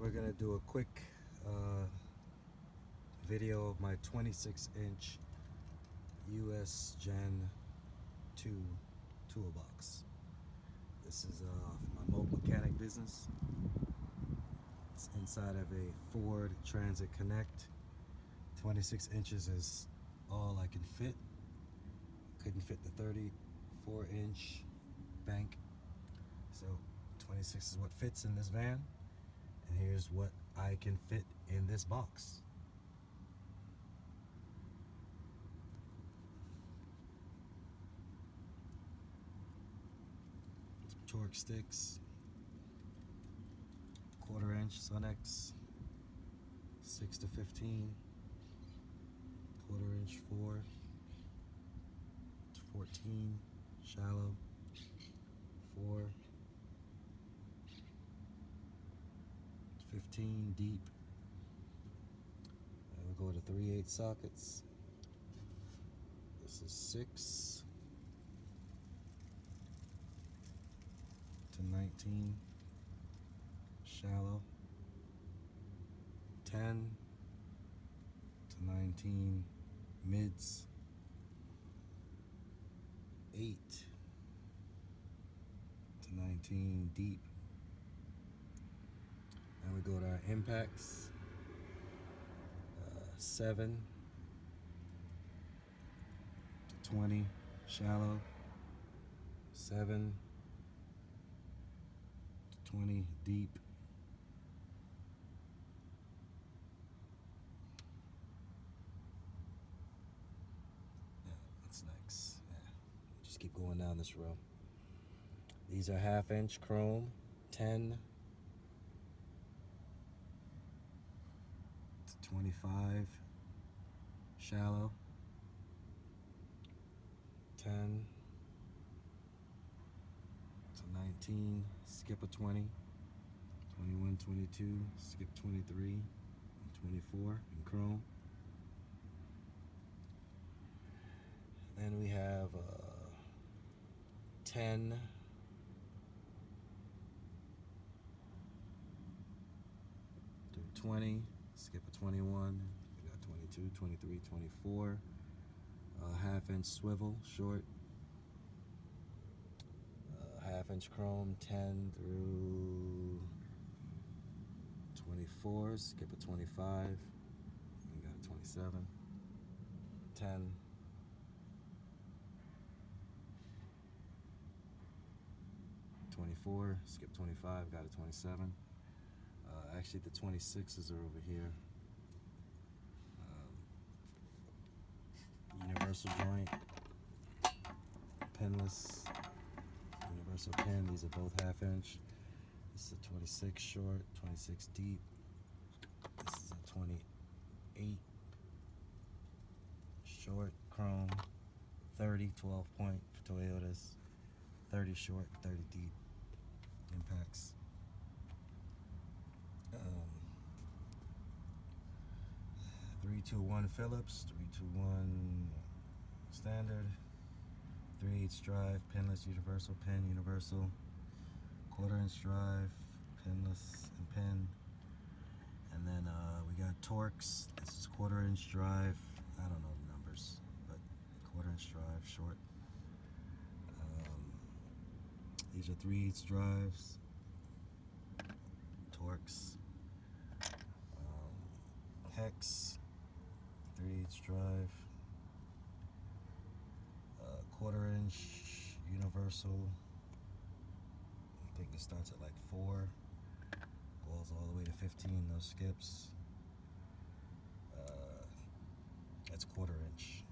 We're gonna do a quick video of my 26-inch US Gen 2 toolbox. This is for my mobile mechanic business. It's inside of a Ford Transit Connect. 26 inches is all I can fit. Couldn't fit the 34-inch bank, so 26 is what fits in this van, and here's what I can fit in this box. Some torque sticks, 1/4-inch Sunex 6 to 15, 1/4-inch 4 to 14, shallow 4, 15 deep, and we'll go to 3/8 sockets. This is 6 to 19, shallow 10 to 19, mids 8 to 19, deep. And we go to our impacts, 7 to 20, shallow 7 to 20, deep. Yeah, that's nice. Yeah, just keep going down this row. These are 1/2-inch chrome, 10 to 25, shallow 10 to 19, skip a 20, 21, 22, skip 23, and 24 in chrome. Then we have 10 through 20, skip a 21, we got 22, 23, 24, 1/2-inch swivel, short, 1/2-inch chrome, 10 through 24, skip a 25, we got a 27, 10, 24, skip 25, got a 27. Actually, the 26s are over here. Universal joint, pinless, universal pin. These are both 1/2-inch. This is a 26 short, 26 deep. This is a 28 short, chrome, 30, 12 point for Toyotas, 30 short, 30 deep impacts. 321 Phillips, 321 standard, 3/8 drive, pinless, universal pin, universal, 1/4-inch drive, pinless and pin. And then we got Torx. This is 1/4-inch drive. I don't know the numbers, but 1/4-inch drive, short. These are 3/8 drives, Torx, Hex, 3/8 drive, 1/4-inch universal. I think this starts at like 4, goes all the way to 15, no skips. That's 1/4-inch.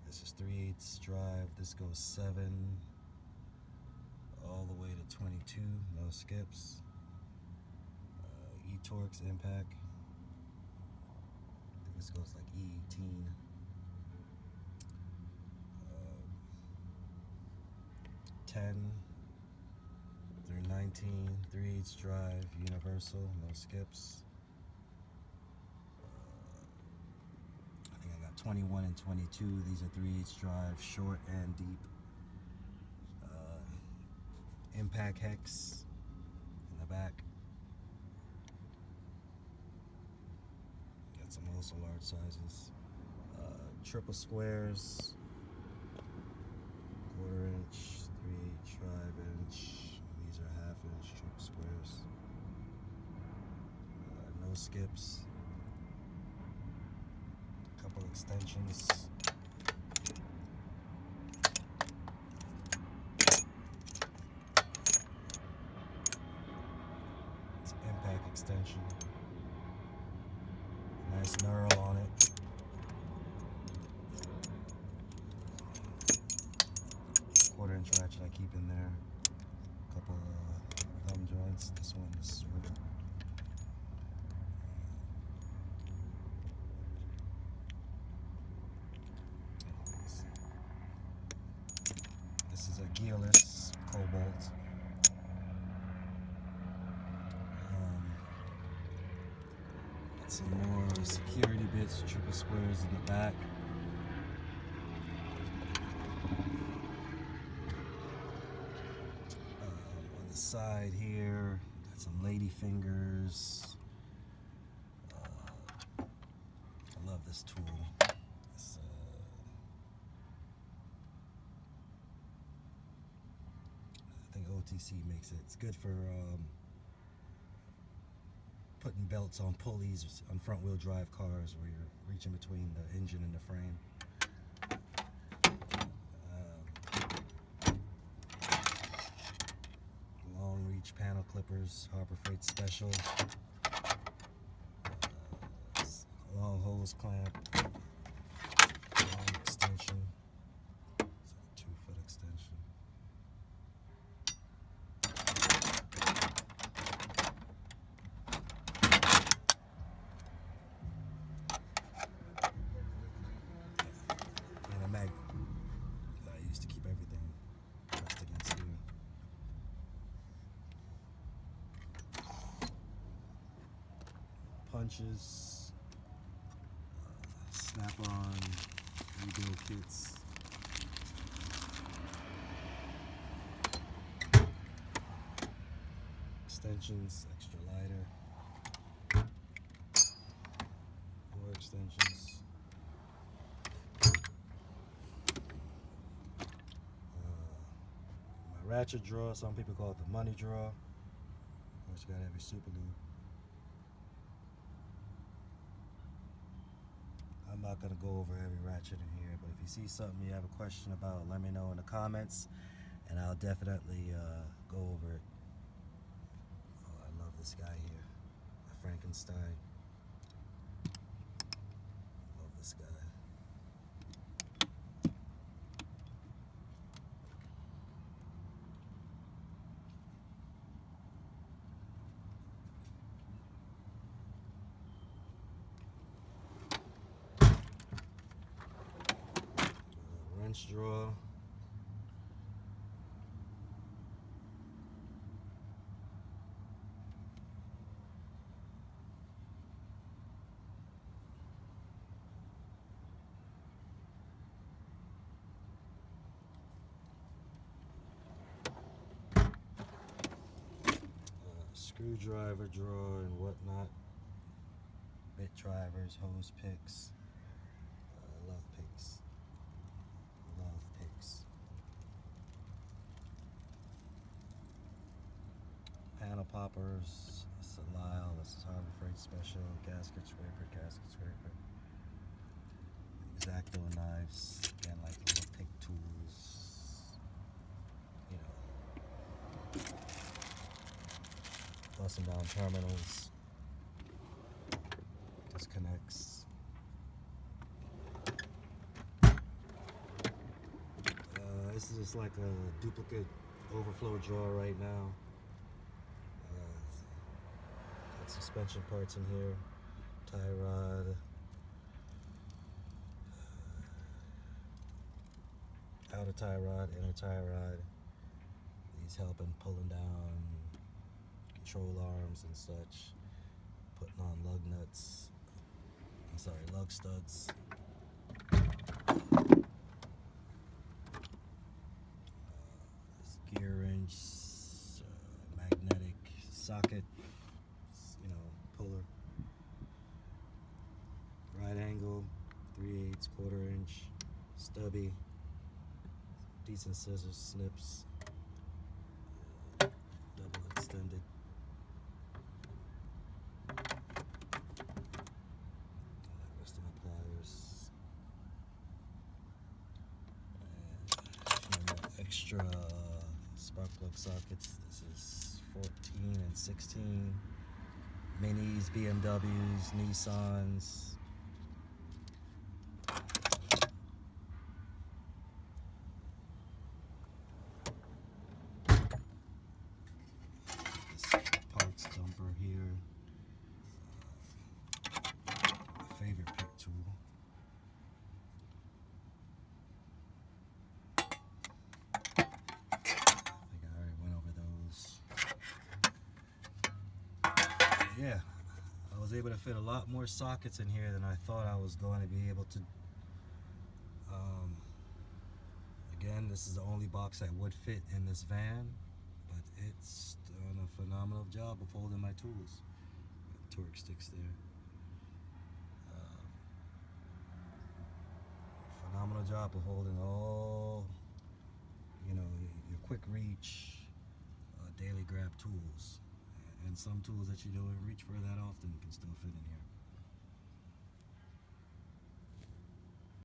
This is 3/8 drive. This goes 7 all the way to 22, no skips. E-Torx impact. I think this goes like E18. 10 through 19, 3/8 drive, universal, no skips. I think I got 21 and 22. These are 3/8 drive, short and deep. Impact hex in the back. also large sizes. Triple squares, 1/4 inch, 3/8 5 inch. These are 1/2 inch triple squares. No skips. A couple extensions. It's an impact extension. Nice knurl on it. Quarter-inch ratchet I keep in there. A couple thumb joints. This one is swivel. This is a gearless Cobalt. Some more security bits, triple squares in the back. On the side here, got some lady fingers. I love this tool. It's, I think OTC makes it. It's good for putting belts on pulleys on front wheel drive cars where you're reaching between the engine and the frame. Long reach panel clippers, Harbour Freight special. Long hose clamp, long extension. It's a 2-foot extension. I used to keep everything pressed against here. Punches, snap-on rebuild kits. Extensions, extra lighter. More extensions. Ratchet drawer, some people call it the money drawer. Of course, you gotta have your super glue. I'm not gonna go over every ratchet in here, but if you see something you have a question about, let me know in the comments, and I'll definitely go over it. Oh, I love this guy here, a Frankenstein. Love this guy. Wrench drawer. Screwdriver drawer and whatnot. Bit drivers, hose picks. Love picks. Love picks. Panel poppers. This is a Lyle. This is Harbour Freight special. Gasket scraper, gasket scraper. X-Acto knives. Again, like little pick tools. You know. Busting down terminals. Disconnects. This is just like a duplicate overflow drawer right now. Got suspension parts in here. Tie rod. Outer tie rod, inner tie rod. These help in pulling down control arms and such. Putting on lug nuts. I'm sorry, lug studs. Gear wrench, magnetic socket, you know, puller. right angle, 3/8, quarter inch, stubby, decent scissors, snips, double extended. Rest of my pliers. And extra spark plug sockets. This is 14 and 16. Minis, BMWs, Nissans. This parts dumper here. My favorite pick tool. I think I already went over those. Yeah, I was able to fit a lot more sockets in here than I thought I was going to be able to. Again, this is the only box that would fit in this van, but it's done a phenomenal job of holding my tools. Torque sticks there. Phenomenal job of holding all, your quick reach, daily grab tools. And some tools that you don't reach for that often can still fit in here.